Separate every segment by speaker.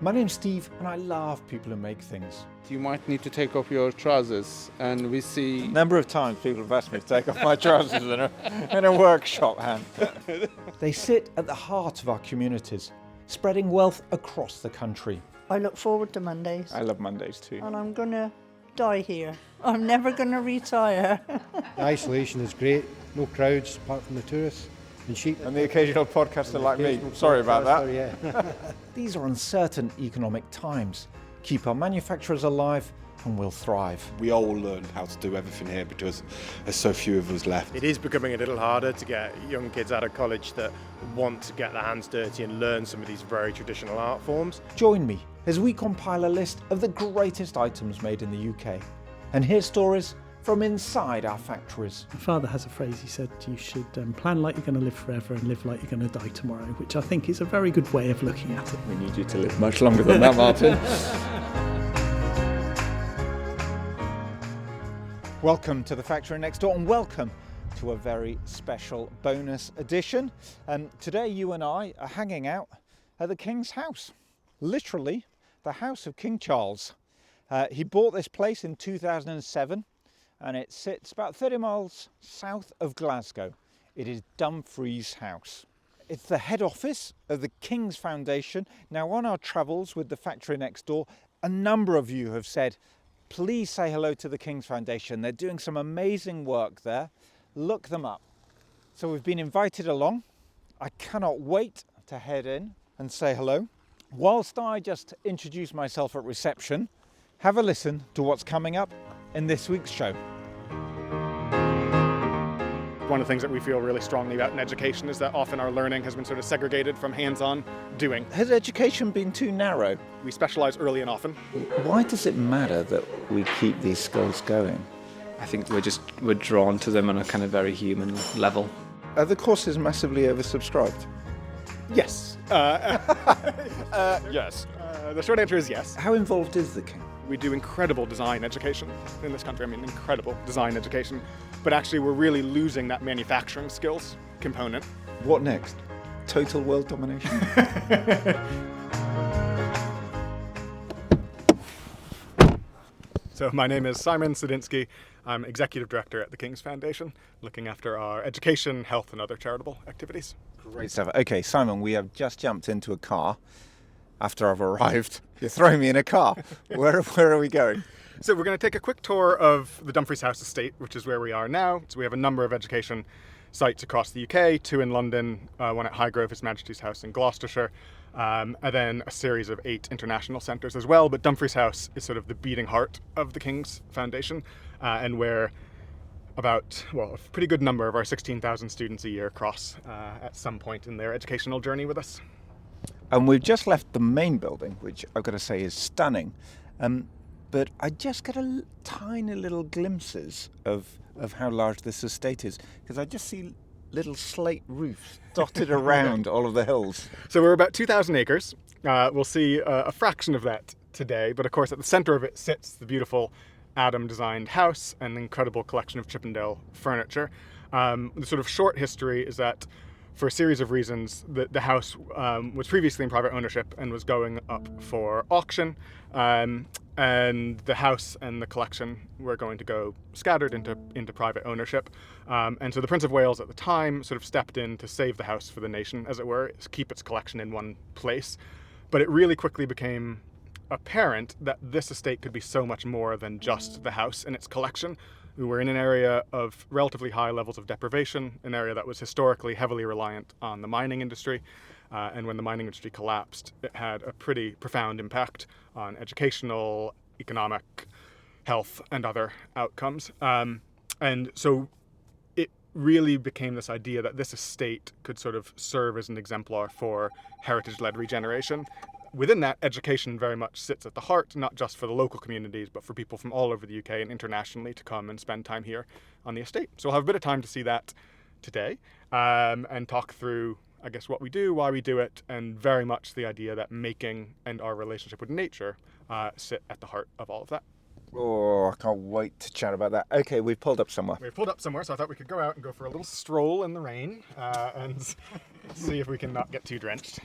Speaker 1: My name's Steve and I love people who make things.
Speaker 2: You might need to take off your trousers, and we see...
Speaker 1: A number of times people have asked me to take off my trousers in a workshop hand. They sit at the heart of our communities, spreading wealth across the country.
Speaker 3: I look forward to Mondays.
Speaker 1: I love Mondays too.
Speaker 3: And I'm going to die here. I'm never going to retire.
Speaker 4: The isolation is great. No crowds apart from the tourists and sheep.
Speaker 1: And the occasional podcaster like me. Sorry about that.
Speaker 4: Yeah.
Speaker 1: These are uncertain economic times. Keep our manufacturers alive and we'll thrive.
Speaker 5: We all learn how to do everything here because there's so few of us left.
Speaker 6: It is becoming a little harder to get young kids out of college that want to get their hands dirty and learn some of these very traditional art forms.
Speaker 1: Join me as we compile a list of the greatest items made in the UK and hear stories from inside our factories.
Speaker 7: My father has a phrase, he said, you should plan like you're going to live forever and live like you're going to die tomorrow, which I think is a very good way of looking at it.
Speaker 1: We need you to live much longer than that, Martin. Welcome to the factory next door and welcome to a very special bonus edition. Today you and I are hanging out at the King's House, literally the house of King Charles. He bought this place in 2007 and it sits about 30 miles south of Glasgow. It is Dumfries House. It's the head office of the King's Foundation. Now on our travels with the factory next door, a number of you have said, please say hello to the King's Foundation. They're doing some amazing work there. Look them up. So we've been invited along. I cannot wait to head in and say hello. Whilst I just introduce myself at reception, have a listen to what's coming up in this week's show.
Speaker 8: One of the things that we feel really strongly about in education is that often our learning has been sort of segregated from hands-on doing.
Speaker 1: Has education been too narrow?
Speaker 8: We specialise early and often.
Speaker 1: Why does it matter that we keep these skills going?
Speaker 9: I think we're drawn to them on a kind of very human level.
Speaker 1: Are the courses massively oversubscribed?
Speaker 8: Yes.
Speaker 1: Yes.
Speaker 8: The short answer is yes.
Speaker 1: How involved is the King?
Speaker 8: We do incredible design education in this country. I mean, incredible design education. But actually, we're really losing that manufacturing skills component.
Speaker 1: What next? Total world domination?
Speaker 8: So my name is Simon Sadinsky. I'm Executive Director at the King's Foundation, looking after our education, health and other charitable activities.
Speaker 1: Great stuff. Okay, Simon, we have just jumped into a car after I've arrived. You're throwing me in a car. Where are we going?
Speaker 8: So we're going to take a quick tour of the Dumfries House estate, which is where we are now. So we have a number of education sites across the UK, 2 in London, one at Highgrove, His Majesty's House in Gloucestershire, and then a series of 8 international centres as well. But Dumfries House is sort of the beating heart of the King's Foundation, and where a pretty good number of our 16,000 students a year cross at some point in their educational journey with us.
Speaker 1: And we've just left the main building, which I've got to say is stunning. But I just get tiny little glimpses of how large this estate is, because I just see little slate roofs dotted around all of the hills.
Speaker 8: So we're about 2,000 acres. We'll see a fraction of that today, but of course at the centre of it sits the beautiful Adam-designed house and an incredible collection of Chippendale furniture. The sort of short history is that for a series of reasons, the house was previously in private ownership and was going up for auction. And the house and the collection were going to go scattered into private ownership. And so the Prince of Wales at the time sort of stepped in to save the house for the nation, as it were, keep its collection in one place. But it really quickly became apparent that this estate could be so much more than just the house and its collection. We were in an area of relatively high levels of deprivation, an area that was historically heavily reliant on the mining industry. And when the mining industry collapsed, it had a pretty profound impact on educational, economic, health, and other outcomes. And so it really became this idea that this estate could sort of serve as an exemplar for heritage-led regeneration. Within that, education very much sits at the heart, not just for the local communities, but for people from all over the UK and internationally to come and spend time here on the estate. So we'll have a bit of time to see that today and talk through, I guess, what we do, why we do it, and very much the idea that making and our relationship with nature sit at the heart of all of that.
Speaker 1: Oh, I can't wait to chat about that. Okay, we've pulled up somewhere.
Speaker 8: We've pulled up somewhere, so I thought we could go out and go for a little stroll in the rain and see if we can not get too drenched.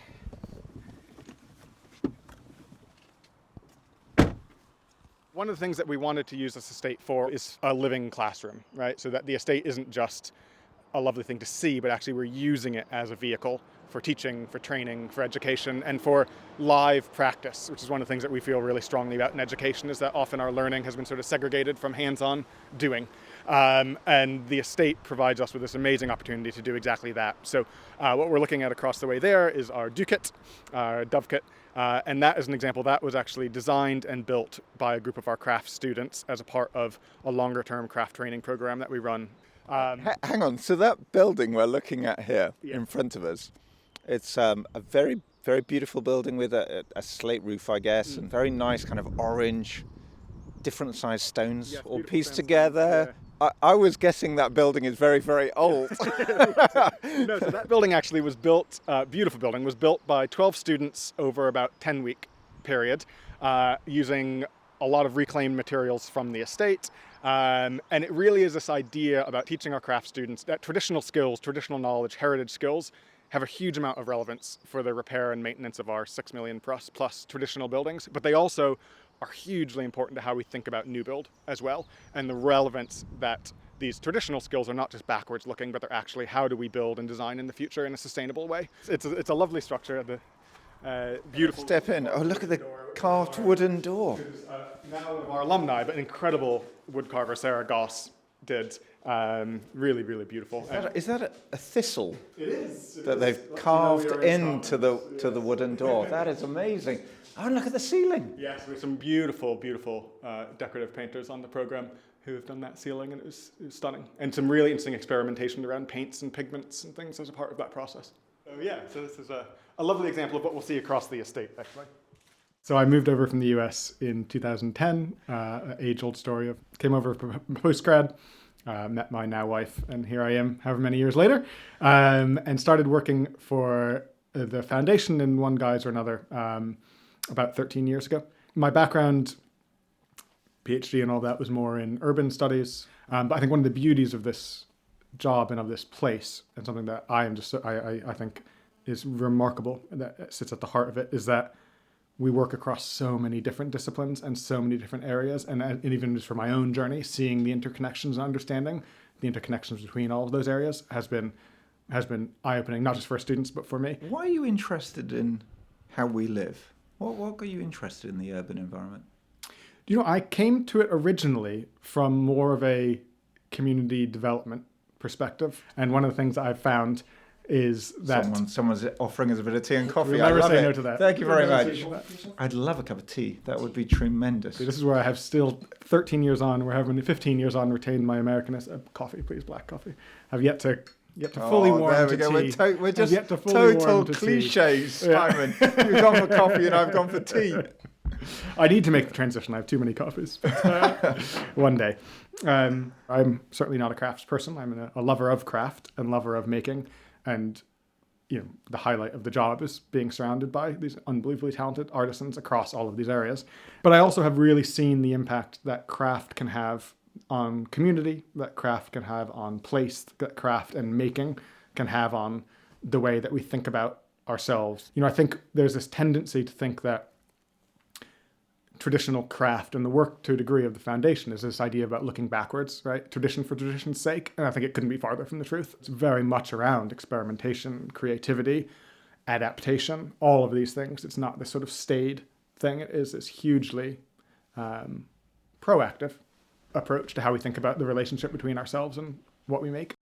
Speaker 8: One of the things that we wanted to use this estate for is a living classroom, right? So that the estate isn't just a lovely thing to see, but actually we're using it as a vehicle for teaching, for training, for education, and for live practice, which is one of the things that we feel really strongly about in education, is that often our learning has been sort of segregated from hands-on doing. And the estate provides us with this amazing opportunity to do exactly that. So what we're looking at across the way there is our do kit, our dove kit, and that is an example that was actually designed and built by a group of our craft students as a part of a longer-term craft training program that we run.
Speaker 1: Hang on, so that building we're looking at here in front of us, it's a very, very beautiful building with a slate roof, I guess, and very nice kind of orange, different sized stones all pieced together. Yeah. I was guessing that building is very, very old.
Speaker 8: No, so that building actually was built, beautiful building, was built by 12 students over about 10-week period, using a lot of reclaimed materials from the estate. And it really is this idea about teaching our craft students that traditional skills, traditional knowledge, heritage skills have a huge amount of relevance for the repair and maintenance of our 6 million plus traditional buildings, but they also are hugely important to how we think about new build as well, and the relevance that these traditional skills are not just backwards looking, but they're actually how do we build and design in the future in a sustainable way. It's a lovely structure. The beautiful.
Speaker 1: Step in. Oh, look at the carved wooden door.
Speaker 8: Now one of our alumni, but an incredible woodcarver, Sarah Goss, did. Really, really beautiful.
Speaker 1: Is that a thistle?
Speaker 8: It is.
Speaker 1: That they've carved into the wooden door. That is amazing. Oh, look at the ceiling.
Speaker 8: Yes, we have some beautiful, beautiful decorative painters on the program who have done that ceiling, and it was stunning. And some really interesting experimentation around paints and pigments and things as a part of that process. So this is a lovely example of what we'll see across the estate, actually. So I moved over from the US in 2010, age-old story of came over for postgrad, met my now wife, and here I am however many years later, and started working for the foundation in one guise or another about 13 years ago. My background, PhD and all that, was more in urban studies, but I think one of the beauties of this job and of this place, and something that I think is remarkable, that sits at the heart of it, is that we work across so many different disciplines and so many different areas, and even just for my own journey, seeing the interconnections and understanding the interconnections between all of those areas has been eye-opening, not just for students, but for me.
Speaker 1: Why are you interested in how we live? What got you interested in the urban environment?
Speaker 8: You know, I came to it originally from more of a community development perspective, and one of the things that I've found is that
Speaker 1: someone's offering us a bit of tea and coffee.
Speaker 8: We'll never say no to that.
Speaker 1: Thank you very much. I'd love a cup of tea. That would be tremendous.
Speaker 8: This is where I have still 13 years on. We're having 15 years on. Retained my Americanness. Coffee, please, black coffee. I've yet to fully warm
Speaker 1: there
Speaker 8: to
Speaker 1: we go.
Speaker 8: tea.
Speaker 1: We're just total cliches, Simon. You've gone for coffee and I've gone for tea.
Speaker 8: I need to make the transition. I have too many coffees. One day. I'm certainly not a crafts person. I'm a lover of craft and lover of making. And the highlight of the job is being surrounded by these unbelievably talented artisans across all of these areas. But I also have really seen the impact that craft can have on community, that craft can have on place, that craft and making can have on the way that we think about ourselves. I think there's this tendency to think that traditional craft and the work to a degree of the foundation is this idea about looking backwards, right? Tradition for tradition's sake. And I think it couldn't be farther from the truth. It's very much around experimentation, creativity, adaptation, all of these things. It's not this sort of staid thing. It is this hugely proactive approach to how we think about the relationship between ourselves and what we make.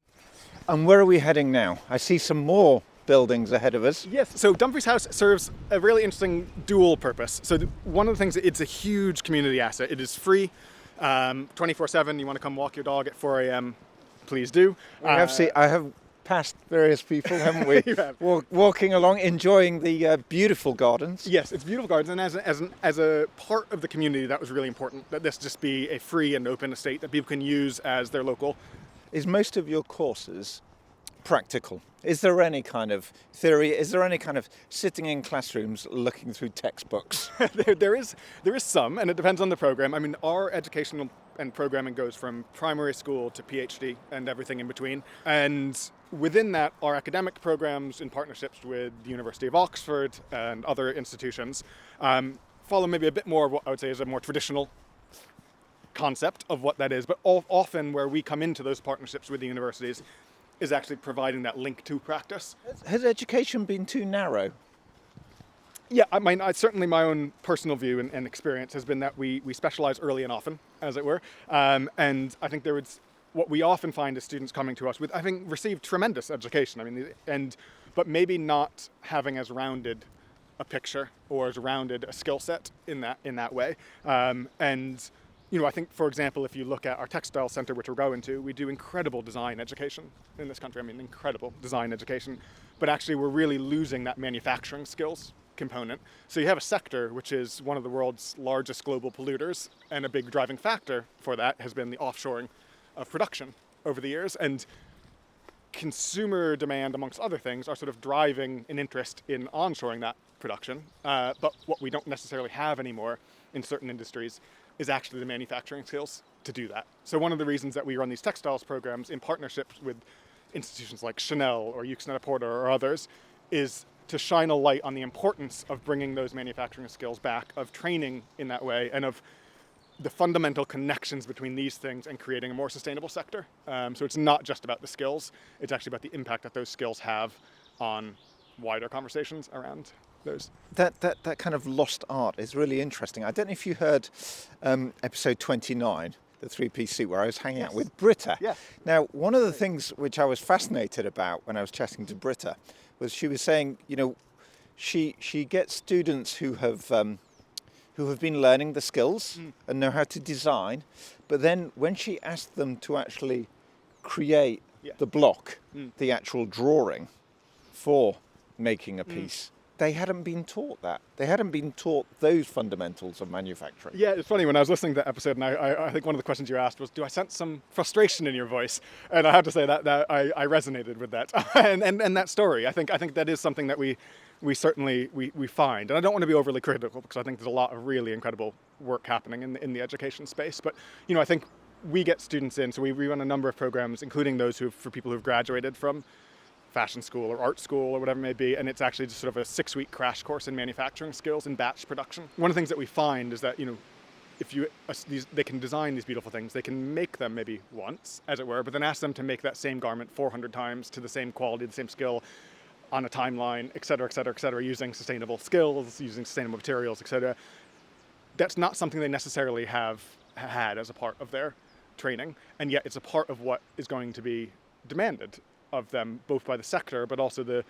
Speaker 1: And where are we heading now? I see some more buildings ahead of us.
Speaker 8: Yes, so Dumfries House serves a really interesting dual purpose. So one of the things, it's a huge community asset. It is free, 24/7. You want to come walk your dog at 4 a.m., please do.
Speaker 1: I have passed various people, haven't we?
Speaker 8: You have.
Speaker 1: Walking along, enjoying the beautiful gardens.
Speaker 8: Yes, it's beautiful gardens, and as a part of the community, that was really important, that this just be a free and open estate that people can use as their local.
Speaker 1: Is most of your courses practical? Is there any kind of theory? Is there any kind of sitting in classrooms looking through textbooks?
Speaker 8: There is some, and it depends on the program. I mean, our educational and programming goes from primary school to PhD and everything in between. And within that, our academic programs in partnerships with the University of Oxford and other institutions follow maybe a bit more of what I would say is a more traditional concept of what that is, but often where we come into those partnerships with the universities is actually providing that link to practice.
Speaker 1: Has education been too narrow?
Speaker 8: Yeah, I mean, certainly my own personal view and experience has been that we specialize early and often, as it were. And I think what we often find is students coming to us with, I think, received tremendous education. I mean, but maybe not having as rounded a picture or as rounded a skill set in that way. And I think, for example, if you look at our textile center, which we're going to, we do incredible design education in this country. I mean, incredible design education. But actually, we're really losing that manufacturing skills component. So you have a sector which is one of the world's largest global polluters, and a big driving factor for that has been the offshoring of production over the years. And consumer demand, amongst other things, are sort of driving an interest in onshoring that production. But what we don't necessarily have anymore in certain industries is actually the manufacturing skills to do that. So one of the reasons that we run these textiles programs in partnerships with institutions like Chanel or Yoox Net-a-Porter or others is to shine a light on the importance of bringing those manufacturing skills back, of training in that way, and of the fundamental connections between these things and creating a more sustainable sector. So it's not just about the skills, it's actually about the impact that those skills have on wider conversations around those.
Speaker 1: That kind of lost art is really interesting. I don't know if you heard episode 29, the three-piece suit, where I was hanging out with Britta.
Speaker 8: Yeah.
Speaker 1: Now, one of the things which I was fascinated about when I was chatting to Britta was she was saying, she gets students who have been learning the skills and know how to design, but then when she asked them to actually create the block, the actual drawing for making a piece, they hadn't been taught that. They hadn't been taught those fundamentals of manufacturing.
Speaker 8: Yeah, it's funny, when I was listening to that episode, and I think one of the questions you asked was, do I sense some frustration in your voice? And I have to say that I resonated with that. and that story, I think that is something that we certainly find. And I don't want to be overly critical, because I think there's a lot of really incredible work happening in the education space. But, I think we get students in, so we run a number of programs, including those for people who've graduated from fashion school or art school or whatever it may be, and it's actually just sort of a 6-week crash course in manufacturing skills and batch production. One of the things that we find is that, they can design these beautiful things, they can make them maybe once, as it were, but then ask them to make that same garment 400 times to the same quality, the same skill, on a timeline, et cetera, using sustainable skills, using sustainable materials, et cetera. That's not something they necessarily have had as a part of their training, and yet it's a part of what is going to be demanded of them, both by the sector, but also a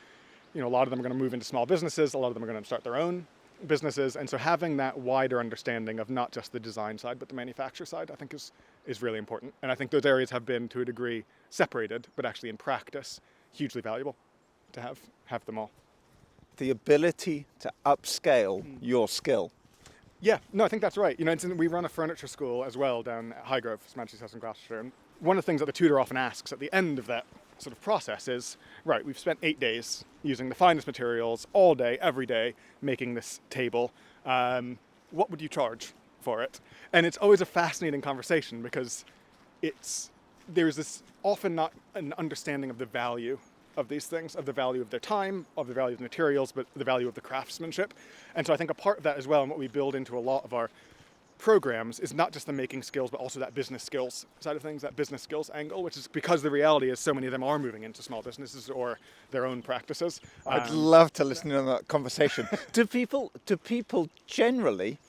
Speaker 8: lot of them are going to move into small businesses, a lot of them are going to start their own businesses, and so having that wider understanding of not just the design side, but the manufacture side, I think is really important. And I think those areas have been, to a degree, separated, but actually in practice, hugely valuable to have them all.
Speaker 1: The ability to upscale your skill.
Speaker 8: Yeah, no, I think that's right. We run a furniture school as well down at Highgrove, Simon House in Glasgow. And one of the things that the tutor often asks at the end of that sort of process is, right, we've spent 8 days using the finest materials all day, every day, making this table. What would you charge for it? And it's always a fascinating conversation, because there's this often not an understanding of the value of these things, of the value of their time, of the value of the materials, but the value of the craftsmanship. And so I think a part of that as well, and what we build into a lot of our programs, is not just the making skills, but also that business skills side of things, that business skills angle, which is because the reality is so many of them are moving into small businesses or their own practices.
Speaker 1: I'd love to listen to that conversation. Do people generally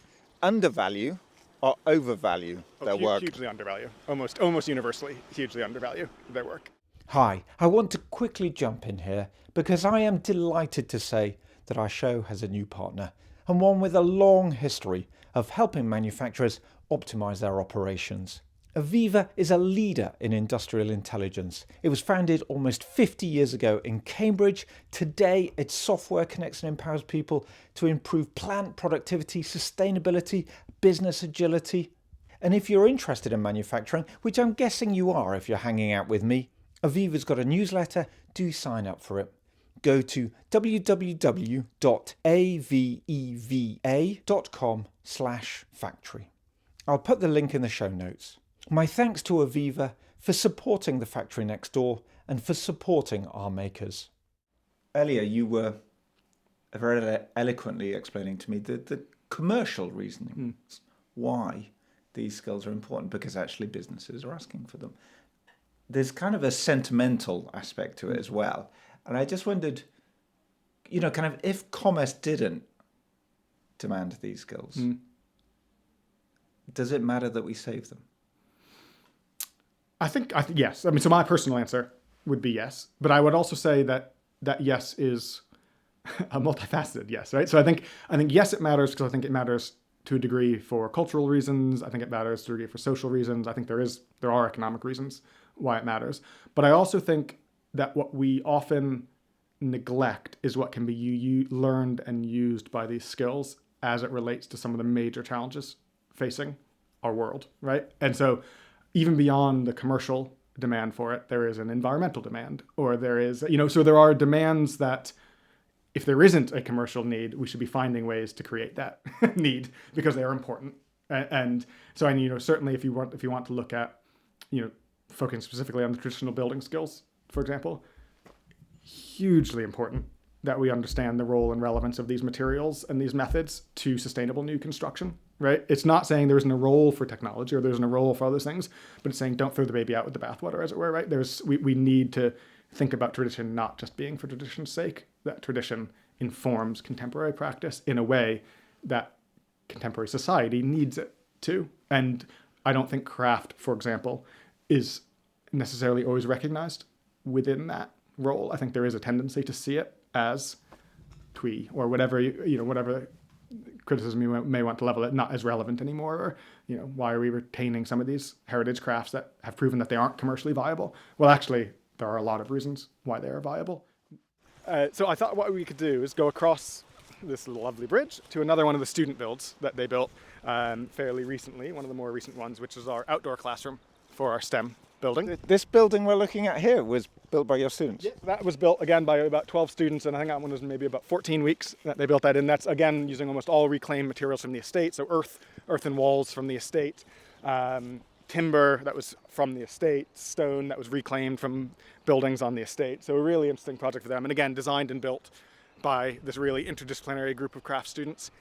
Speaker 1: undervalue or overvalue their work?
Speaker 8: Hugely undervalue, almost universally hugely undervalue their work.
Speaker 1: Hi, I want to quickly jump in here because I am delighted to say that our show has a new partner, and one with a long history of helping manufacturers optimize their operations. AVEVA is a leader in industrial intelligence. It was founded almost 50 years ago in Cambridge. Today, its software connects and empowers people to improve plant productivity, sustainability, business agility. And if you're interested in manufacturing, which I'm guessing you are if you're hanging out with me, AVEVA's got a newsletter. Do sign up for it. Go to www.aveva.com/factory. I'll put the link in the show notes. My thanks to AVEVA for supporting the factory next door and for supporting our makers. Earlier, you were very eloquently explaining to me the commercial reasonings why these skills are important because actually businesses are asking for them. There's kind of a sentimental aspect to it as well. And I just wondered, kind of if commerce didn't demand these skills, does it matter that we save them?
Speaker 8: I think yes. I mean, so my personal answer would be yes, but I would also say that yes is a multifaceted yes, right? So I think yes, it matters because I think it matters to a degree for cultural reasons. I think it matters to a degree for social reasons. I think there are economic reasons why it matters. But I also think that what we often neglect is what can be learned and used by these skills as it relates to some of the major challenges facing our world, right? And so even beyond the commercial demand for it, there is an environmental demand, or there is, so there are demands that if there isn't a commercial need, we should be finding ways to create that need because they are important. And so, certainly if you want to look at, focusing specifically on the traditional building skills, for example, hugely important that we understand the role and relevance of these materials and these methods to sustainable new construction, right? It's not saying there isn't a role for technology or there isn't a role for other things, but it's saying don't throw the baby out with the bathwater, as it were, right? We need to think about tradition not just being for tradition's sake, that tradition informs contemporary practice in a way that contemporary society needs it to. And I don't think craft, for example, is necessarily always recognized within that role. I think there is a tendency to see it as twee or whatever, whatever criticism you may want to level it, not as relevant anymore, or, why are we retaining some of these heritage crafts that have proven that they aren't commercially viable? Well, actually, there are a lot of reasons why they are viable. So I thought what we could do is go across this lovely bridge to another one of the student builds that they built fairly recently, one of the more recent ones, which is our outdoor classroom for our STEM building.
Speaker 1: This building we're looking at here was built by your students?
Speaker 8: Yeah, that was built again by about 12 students, and I think that one was maybe about 14 weeks that they built that in. That's again using almost all reclaimed materials from the estate, so earthen walls from the estate, timber that was from the estate, stone that was reclaimed from buildings on the estate. So a really interesting project for them, and again designed and built by this really interdisciplinary group of craft students.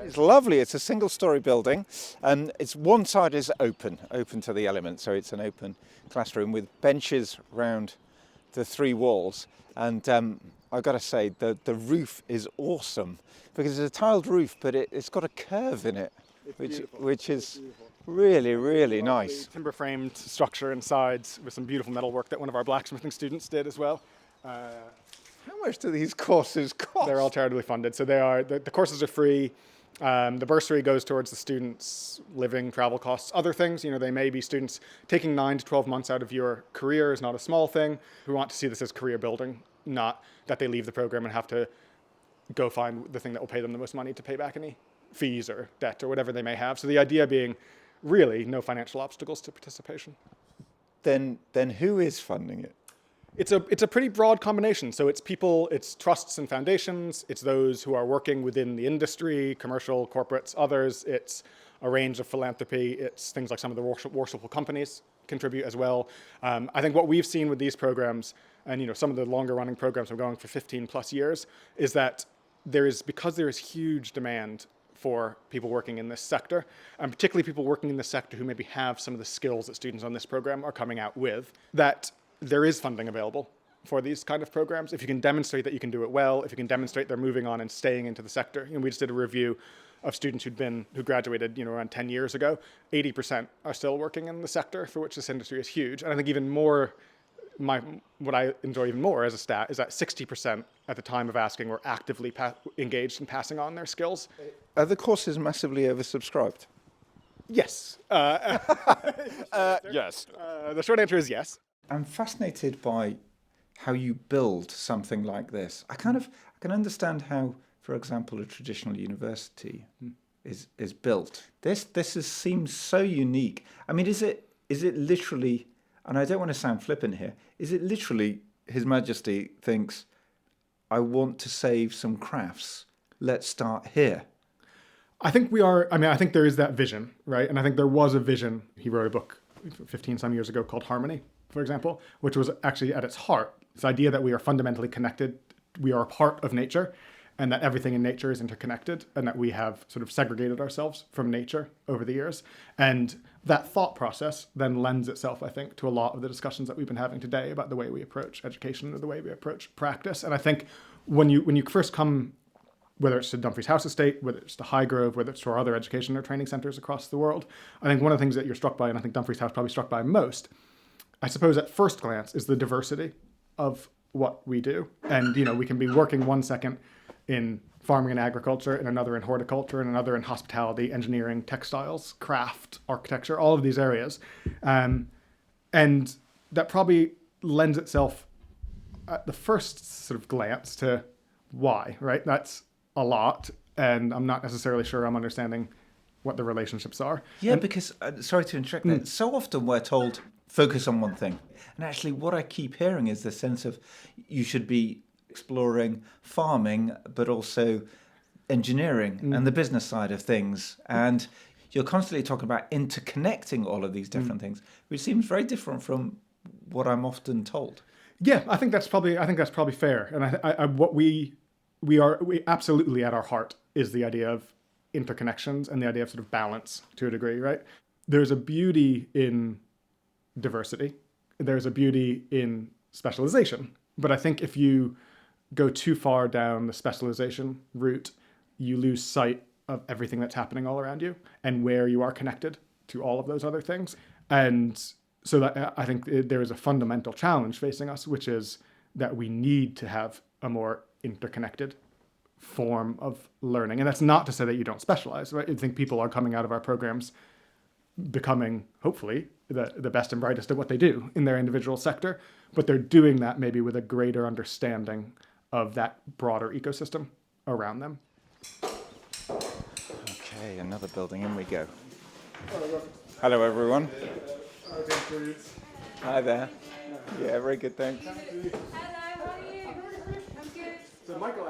Speaker 1: It's lovely. It's a single-storey building, and it's one side is open to the elements. So it's an open classroom with benches round the three walls. And I've got to say, the roof is awesome because it's a tiled roof, but it's got a curve in it, which is really, really nice.
Speaker 8: Timber-framed structure and sides with some beautiful metalwork that one of our blacksmithing students did as well.
Speaker 1: How much do these courses cost?
Speaker 8: They're all charitably funded, so the courses are free. The bursary goes towards the students' living, travel costs, other things. They may be students taking 9 to 12 months out of your career is not a small thing. We want to see this as career building, not that they leave the program and have to go find the thing that will pay them the most money to pay back any fees or debt or whatever they may have. So the idea being really no financial obstacles to participation.
Speaker 1: Then who is funding it?
Speaker 8: It's a pretty broad combination. So it's people, it's trusts and foundations, it's those who are working within the industry, commercial, corporates, others. It's a range of philanthropy. It's things like some of the worshipful companies contribute as well. I think what we've seen with these programs, and some of the longer running programs are going for 15 plus years, is that because there is huge demand for people working in this sector, and particularly people working in this sector who maybe have some of the skills that students on this program are coming out with, that there is funding available for these kind of programs. If you can demonstrate that you can do it well, if you can demonstrate they're moving on and staying into the sector. We just did a review of students who graduated, around 10 years ago. 80% are still working in the sector for which this industry is huge. And I think even more, what I enjoy even more as a stat is that 60% at the time of asking were actively engaged in passing on their skills.
Speaker 1: Are the courses massively oversubscribed?
Speaker 8: Yes.
Speaker 1: Yes.
Speaker 8: The short answer is yes.
Speaker 1: I'm fascinated by how you build something like this. I can understand how, for example, a traditional university is built. This seems so unique. I mean, is it literally, and I don't want to sound flippant here, is it literally His Majesty thinks, I want to save some crafts, let's start here?
Speaker 8: I think I think there is that vision, right? And I think there was a vision. He wrote a book 15 some years ago called Harmony, for example, which was actually at its heart, this idea that we are fundamentally connected, we are a part of nature, and that everything in nature is interconnected, and that we have sort of segregated ourselves from nature over the years. And that thought process then lends itself, I think, to a lot of the discussions that we've been having today about the way we approach education or the way we approach practice. And I think when you first come, whether it's to Dumfries House estate, whether it's to Highgrove, whether it's to our other education or training centres across the world, I think one of the things that you're struck by, and I think Dumfries House probably struck by most, I suppose at first glance, is the diversity of what we do. And, we can be working one second in farming and agriculture, in another in horticulture, in another in hospitality, engineering, textiles, craft, architecture, all of these areas. And that probably lends itself at the first sort of glance to why, right? That's a lot, and I'm not necessarily sure I'm understanding what the relationships are.
Speaker 1: Yeah, because, sorry to interrupt there, so often we're told, focus on one thing. And actually what I keep hearing is the sense of you should be exploring farming, but also engineering and the business side of things. And you're constantly talking about interconnecting all of these different things, which seems very different from what I'm often told.
Speaker 8: Yeah, I think that's probably fair. And what we absolutely at our heart is the idea of interconnections and the idea of sort of balance to a degree, right? There's a beauty in diversity. There's a beauty in specialization. But I think if you go too far down the specialization route, you lose sight of everything that's happening all around you and where you are connected to all of those other things. And so that I think there is a fundamental challenge facing us, which is that we need to have a more interconnected form of learning. And that's not to say that you don't specialize, right? I think people are coming out of our programs becoming, hopefully, the best and brightest at what they do in their individual sector, but they're doing that maybe with a greater understanding of that broader ecosystem around them.
Speaker 1: Okay, another building, in we go. Hello, everyone. Hi there. Yeah, very good, thanks.
Speaker 8: So Michael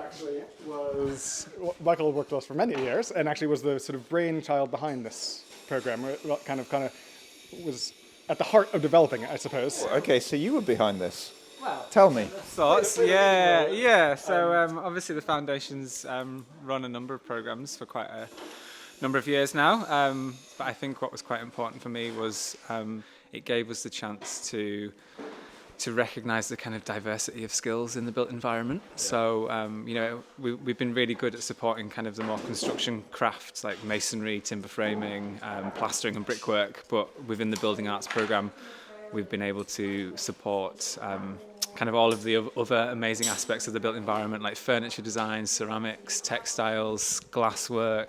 Speaker 8: worked with us for many years and actually was the sort of brainchild behind this program. Kind of was at the heart of developing it, I suppose.
Speaker 1: Okay, so you were behind this. Well, tell me.
Speaker 9: Thoughts? Yeah. So obviously the foundation's run a number of programs for quite a number of years now. But I think what was quite important for me was it gave us the chance to recognise the kind of diversity of skills in the built environment. So, we've been really good at supporting kind of the more construction crafts like masonry, timber framing, plastering and brickwork. But within the building arts programme, we've been able to support kind of all of the other amazing aspects of the built environment, like furniture design, ceramics, textiles, glasswork,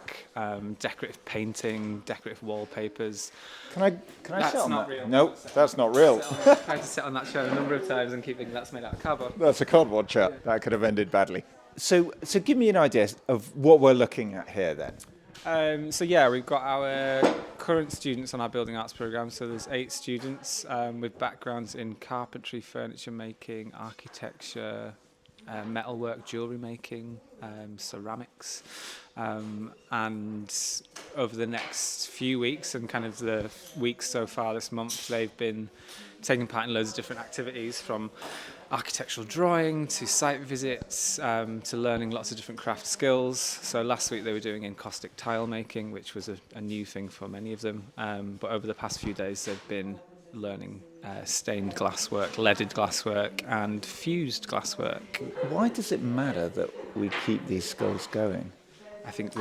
Speaker 9: decorative painting, decorative wallpapers.
Speaker 1: Can I
Speaker 9: That's
Speaker 1: sit on
Speaker 9: not
Speaker 1: that?
Speaker 9: real.
Speaker 1: No, that's not real.
Speaker 9: I've tried to sit on that chair a number of times and keep thinking that's made out of cardboard.
Speaker 1: That's a cardboard chair. That could have ended badly. So give me an idea of what we're looking at here then.
Speaker 9: We've got our current students on our building arts programme. So there's 8 students with backgrounds in carpentry, furniture making, architecture, metalwork, jewellery making, ceramics. And over the next few weeks and kind of the weeks so far this month, they've been taking part in loads of different activities, from architectural drawing to site visits to learning lots of different craft skills. So last week they were doing encaustic tile making, which was a new thing for many of them. But over the past few days they've been learning stained glasswork, leaded glasswork and fused glasswork.
Speaker 1: Why does it matter that we keep these skills going?
Speaker 9: I think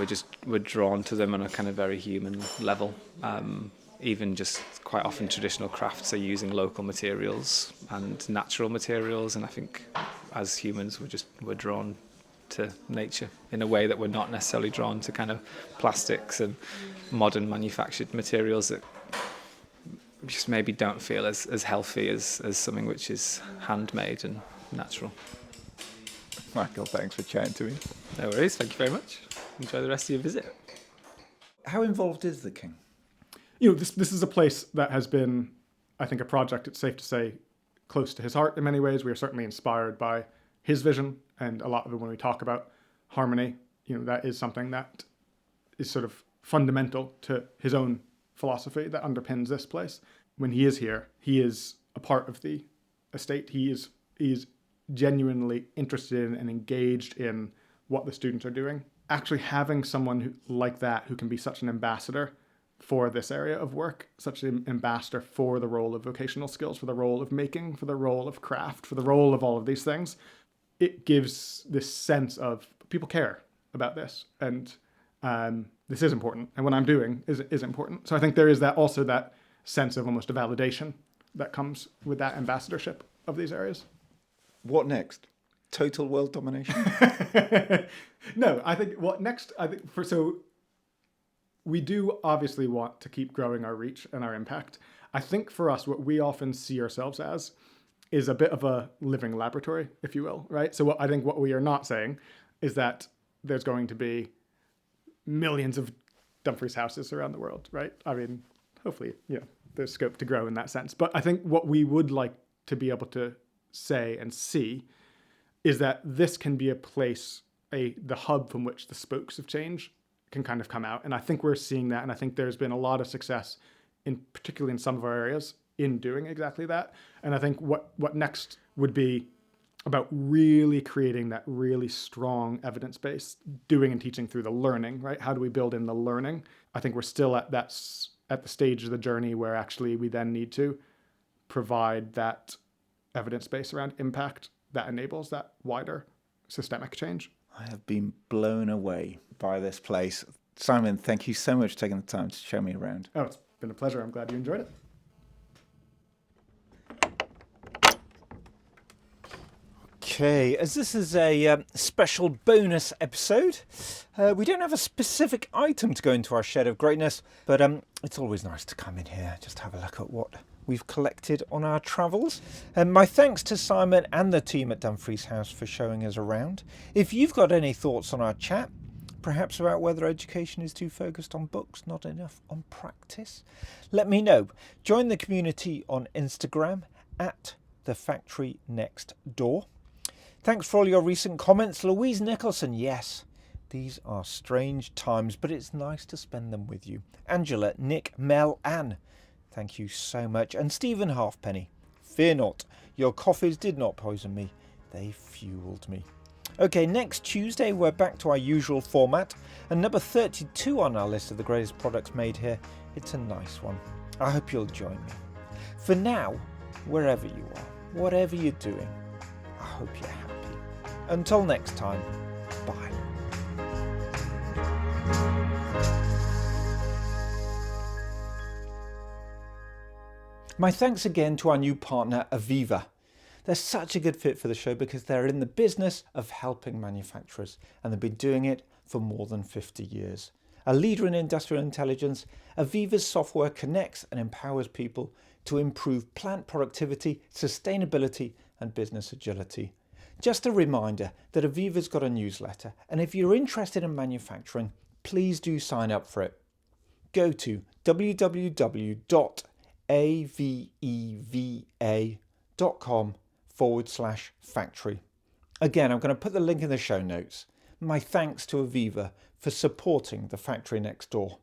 Speaker 9: we're drawn to them on a kind of very human level. Even just quite often traditional crafts are using local materials and natural materials, and I think as humans we're drawn to nature in a way that we're not necessarily drawn to kind of plastics and modern manufactured materials that just maybe don't feel as healthy as something which is handmade and natural.
Speaker 1: Michael, thanks for chatting to me.
Speaker 9: No worries, thank you very much. Enjoy the rest of your visit.
Speaker 1: How involved is the King?
Speaker 8: This is a place that has been, I think, a project, it's safe to say, close to his heart in many ways. We are certainly inspired by his vision, and a lot of it when we talk about harmony, that is something that is sort of fundamental to his own philosophy that underpins this place. When he is here, he is a part of the estate. He is genuinely interested in and engaged in what the students are doing. Actually having someone like that who can be such an ambassador for this area of work, such an ambassador for the role of vocational skills, for the role of making, for the role of craft, for the role of all of these things, it gives this sense of people care about this, and this is important, and what I'm doing is important. So I think there is that sense of almost a validation that comes with that ambassadorship of these areas.
Speaker 1: What next? Total world domination?
Speaker 8: No, I think what next, so we do obviously want to keep growing our reach and our impact. I think for us, what we often see ourselves as is a bit of a living laboratory, if you will, right? So I think what we are not saying is that there's going to be millions of Dumfries houses around the world, right? I mean, hopefully, there's scope to grow in that sense. But I think what we would like to be able to say and see is that this can be a place, the hub from which the spokes of change can kind of come out. And I think we're seeing that. And I think there's been a lot of success, particularly in some of our areas, in doing exactly that. And I think what next would be about really creating that really strong evidence base, doing and teaching through the learning, right? How do we build in the learning? I think we're still at the stage of the journey where actually we then need to provide that evidence base around impact that enables that wider systemic change.
Speaker 1: I have been blown away by this place. Simon, thank you so much for taking the time to show me around.
Speaker 8: Oh, it's been a pleasure. I'm glad you enjoyed it.
Speaker 1: Okay, as this is a special bonus episode, we don't have a specific item to go into our shed of greatness, but it's always nice to come in here, just have a look at what we've collected on our travels. And my thanks to Simon and the team at Dumfries House for showing us around. If you've got any thoughts on our chat, perhaps about whether education is too focused on books, not enough on practice, let me know. Join the community on Instagram at The Factory Next Door. Thanks for all your recent comments. Louise Nicholson, yes, these are strange times, but it's nice to spend them with you. Angela, Nick, Mel, Anne, thank you so much. And Stephen Halfpenny, fear not, your coffees did not poison me, they fueled me. Okay, next Tuesday we're back to our usual format, and number 32 on our list of the greatest products made here. It's a nice one. I hope you'll join me. For now, wherever you are, whatever you're doing, I hope you're happy. Until next time, bye. My thanks again to our new partner, AVEVA. They're such a good fit for the show because they're in the business of helping manufacturers, and they've been doing it for more than 50 years. A leader in industrial intelligence, AVEVA's software connects and empowers people to improve plant productivity, sustainability, and business agility. Just a reminder that AVEVA's got a newsletter, and if you're interested in manufacturing, please do sign up for it. Go to www.aveva.com/factory. Again, I'm going to put the link in the show notes. My thanks to AVEVA for supporting the Factory Next Door.